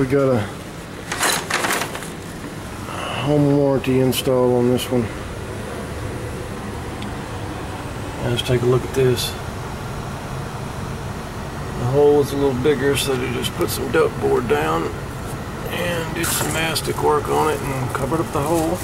we got a home warranty install on this one. And let's take a look at this. The hole is a little bigger, so they just put some duct board down and did some mastic work on it and covered up the hole.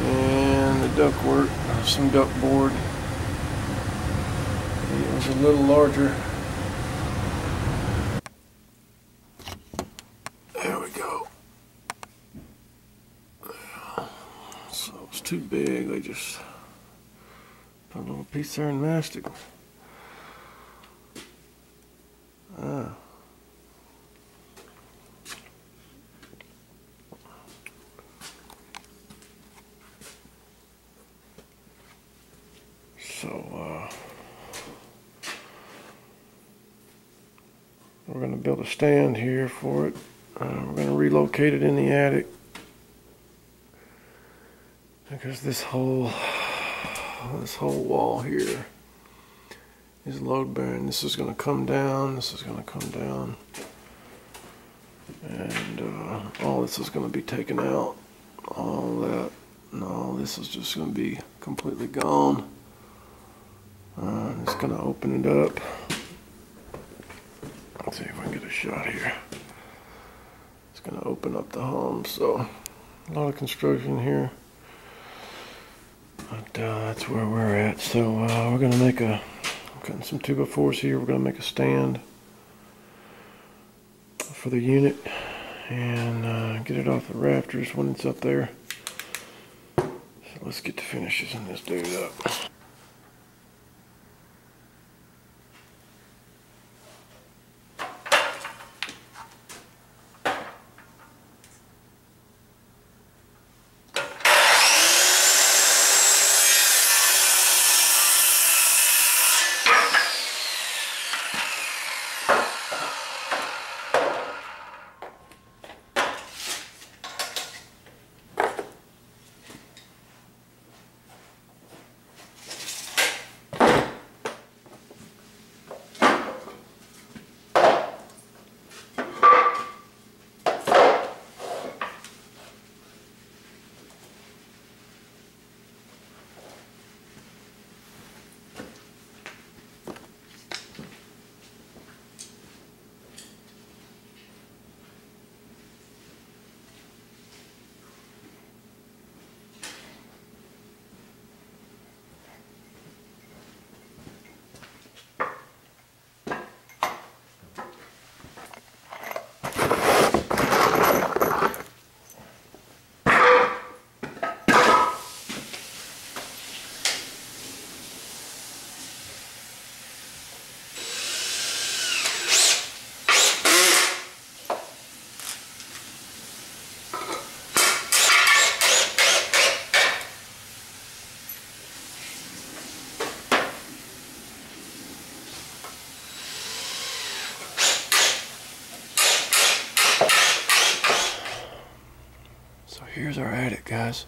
And the duct work, some duct board. It was a little larger. There we go. So it's too big, they just put a little piece there in mastic. So we're going to build a stand here for it. We're going to relocate it in the attic because this whole wall here is load bearing. This is going to come down. This is going to come down, and all this is going to be taken out. All that. No, this is just going to be completely gone. It's going to open it up. Let's see if we can get a shot here. It's going to open up the home, so a lot of construction here. But that's where we're at. So we're going to make cutting some 2x4s here. We're going to make a stand for the unit and get it off the rafters when it's up there. So let's get the finishes on this dude up. Here's our attic, guys.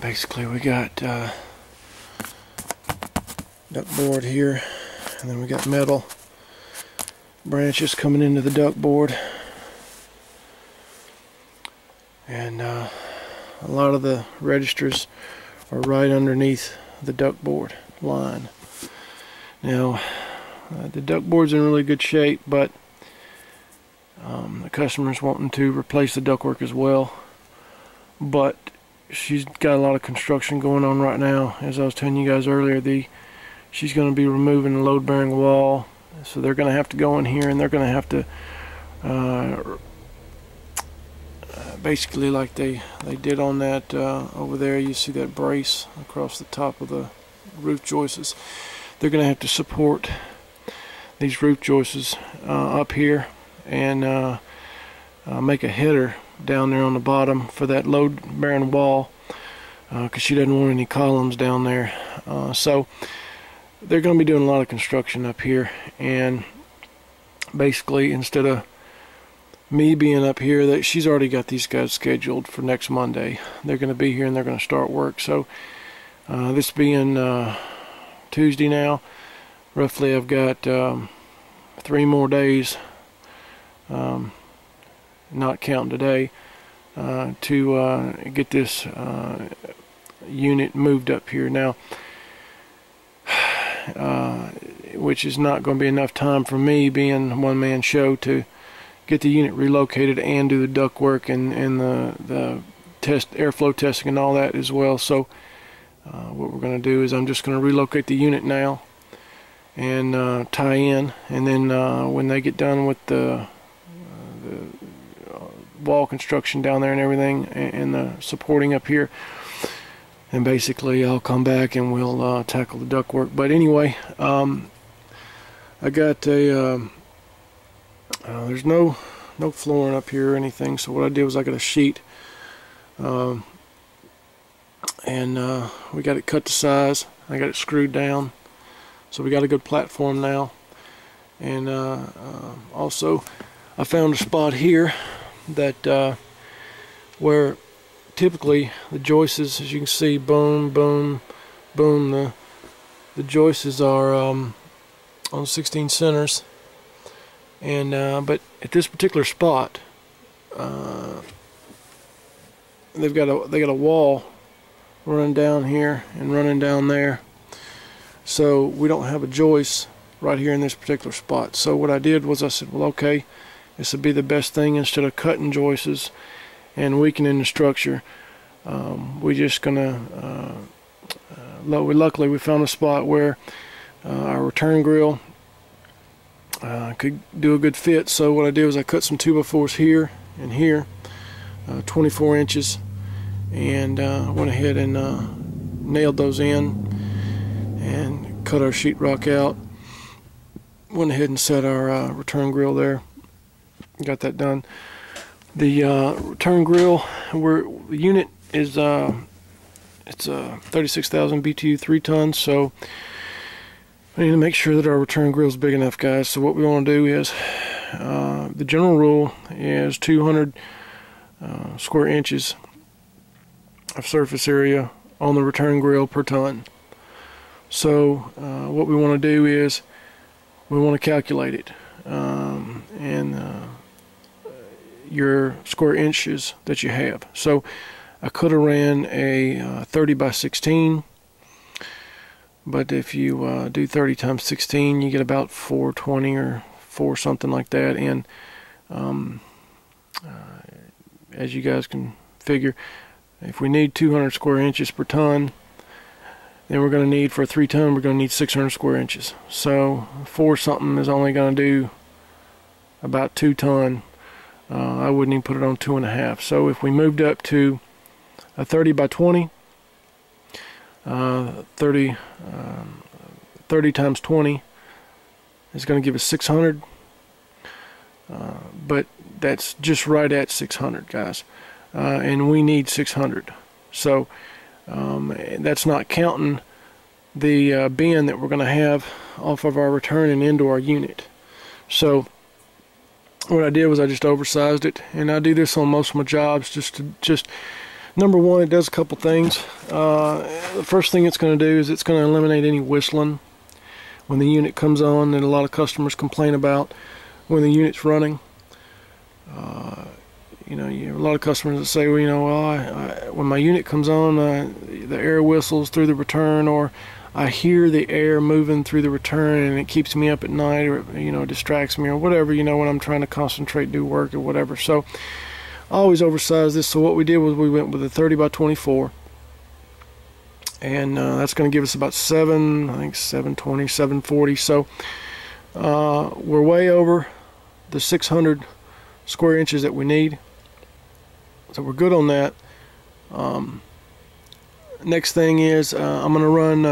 Basically, we got duct board here, and then we got metal branches coming into the duct board, and a lot of the registers are right underneath the duct board line. Now, the duct board's in really good shape, but the customer's wanting to replace the ductwork as well, but she's got a lot of construction going on right now. As I was telling you guys earlier, she's going to be removing the load-bearing wall, so they're going to have to go in here and they're going to have to basically, like they did on that over there, you see that brace across the top of the roof joists. They're going to have to support these roof joists up here and make a header down there on the bottom for that load-bearing wall, because she doesn't want any columns down there. So they're going to be doing a lot of construction up here, and basically, instead of me being up here, she's already got these guys scheduled for next Monday. They're going to be here and they're going to start work. So this being Tuesday now. Roughly I've got 3 more days, not counting today, to get this unit moved up here now, which is not going to be enough time for me, being a one-man show, to get the unit relocated and do the duct work and the airflow testing and all that as well. So what we're going to do is I'm just going to relocate the unit now and tie in, and then when they get done with the wall construction down there and everything, and the supporting up here, and basically I'll come back and we'll tackle the duct work. But anyway, I got a there's no flooring up here or anything, so what I did was I got a sheet, and we got it cut to size. I got it screwed down, so we got a good platform now. And also I found a spot here that where typically the joists, as you can see, boom, boom, boom, the joists are on 16 centers, and but at this particular spot, they got a wall running down here and running down there, so we don't have a joist right here in this particular spot. So what I did was I said, well, okay, this would be the best thing. Instead of cutting joists and weakening the structure, we're just gonna luckily we found a spot where our return grill could do a good fit. So what I did was I cut some 2x4s here and here, 24 inches, and went ahead and nailed those in and cut our sheetrock out. Went ahead and set our return grill there. Got that done. The return grill, the unit is it's 36,000 BTU, 3 tons. So we need to make sure that our return grill is big enough, guys. So what we want to do is the general rule is 200 square inches of surface area on the return grill per ton. So what we want to do is we want to calculate it, and your square inches that you have. So I could have ran a 30 by 16, but if you do 30 times 16, you get about 420 or 4 something like that. And as you guys can figure, if we need 200 square inches per ton, then we're going to need, for a 3 ton, we're going to need 600 square inches. So 4 something is only going to do about 2 ton. I wouldn't even put it on 2.5. So if we moved up to a 30 by 20, 30 times 20 is going to give us 600. But that's just right at 600, guys. And we need 600. So that's not counting the bend that we're going to have off of our return and into our unit. So what I did was I just oversized it, and I do this on most of my jobs. Just number one, it does a couple things. The first thing it's going to do is it's going to eliminate any whistling when the unit comes on that a lot of customers complain about when the unit's running. You know, you have a lot of customers that say, well, you know, when my unit comes on, the air whistles through the return, or I hear the air moving through the return and it keeps me up at night, or, you know, distracts me or whatever, you know, when I'm trying to concentrate, do work or whatever. So I always oversize this. So what we did was we went with a 30 by 24, and that's going to give us about 720, 740. So we're way over the 600 square inches that we need. So we're good on that. Next thing is I'm gonna run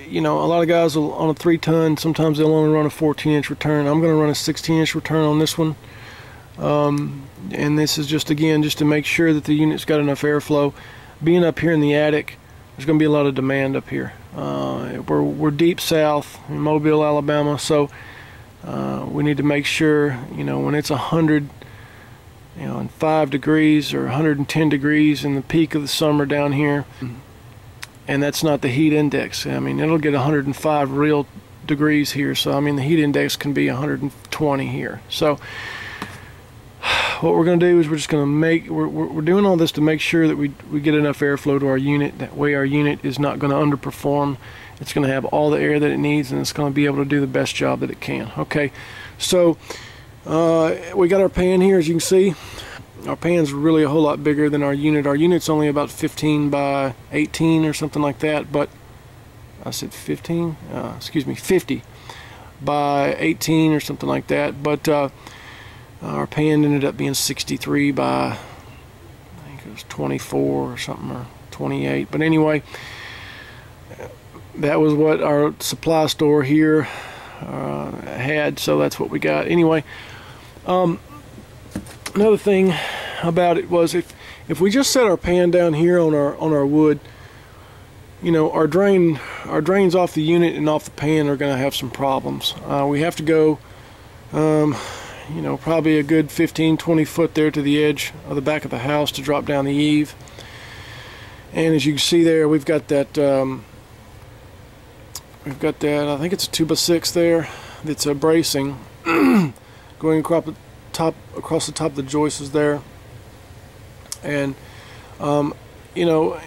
you know, a lot of guys will, on a 3 ton, sometimes they'll only run a 14-inch return. I'm gonna run a 16-inch return on this one, and this is just, again, just to make sure that the unit's got enough airflow. Being up here in the attic, there's gonna be a lot of demand up here. We're deep south in Mobile, Alabama, so we need to make sure, you know, when it's 100, you know, and 5 degrees or 110 degrees in the peak of the summer down here, and that's not the heat index. I mean, it'll get 105 real degrees here, so I mean the heat index can be 120 here. So what we're going to do is we're just going to make, we're doing all this to make sure that we get enough airflow to our unit. That way our unit is not going to underperform. It's going to have all the air that it needs, and it's going to be able to do the best job that it can. Okay, so we got our pan here. As you can see, our pan's really a whole lot bigger than our unit. Our unit's only about 15 by 18 or something like that, but I said 15? Excuse me, 50 by 18 or something like that, but our pan ended up being 63 by, I think it was 24 or something, or 28. But anyway, that was what our supply store here had, so that's what we got. Anyway, another thing about it was if we just set our pan down here on our wood, you know, our drains off the unit and off the pan are going to have some problems. We have to go you know, probably a good 15-20 foot there to the edge of the back of the house to drop down the eave. And as you can see there, we've got that I think it's a 2x6 there that's a bracing going across the top of the joists there. And you know,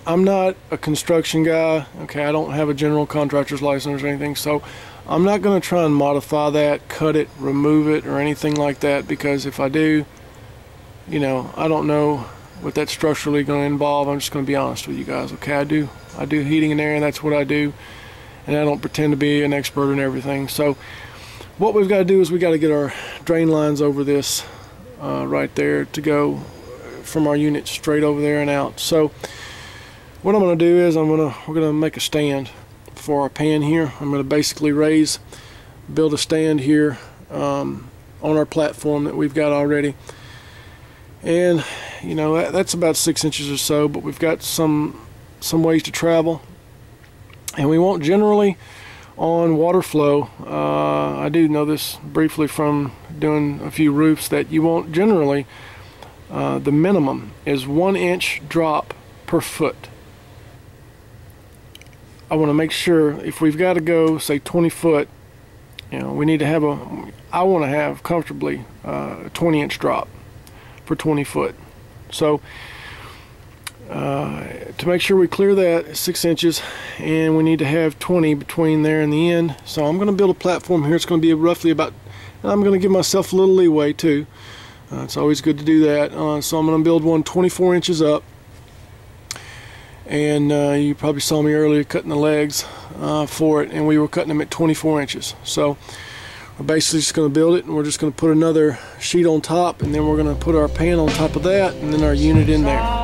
I'm not a construction guy, okay, I don't have a general contractor's license or anything, so I'm not going to try and modify that, cut it, remove it, or anything like that, because if I do, you know, I don't know what that's structurally going to involve. I'm just going to be honest with you guys, okay? I do heating and air, and that's what I do, and I don't pretend to be an expert in everything. So what we've got to do is we got to get our drain lines over this right there to go from our unit straight over there and out. So what I'm going to do is we're going to make a stand for our pan here. I'm going to basically build a stand here on our platform that we've got already, and you know that's about 6 inches or so, but we've got some ways to travel, and we won't generally on water flow. I do know this briefly from doing a few roofs that you won't generally, the minimum is 1 inch drop per foot. I want to make sure if we've got to go, say 20 foot, you know, we need to have I want to have comfortably a 20-inch drop for 20 foot. So to make sure we clear that 6 inches, and we need to have 20 between there and the end. So I'm going to build a platform here. It's going to be roughly about, and I'm going to give myself a little leeway too. It's always good to do that. So I'm going to build one 24 inches up. And you probably saw me earlier cutting the legs for it, and we were cutting them at 24 inches. So we're basically just going to build it, and we're just going to put another sheet on top, and then we're going to put our pan on top of that, and then our unit in there.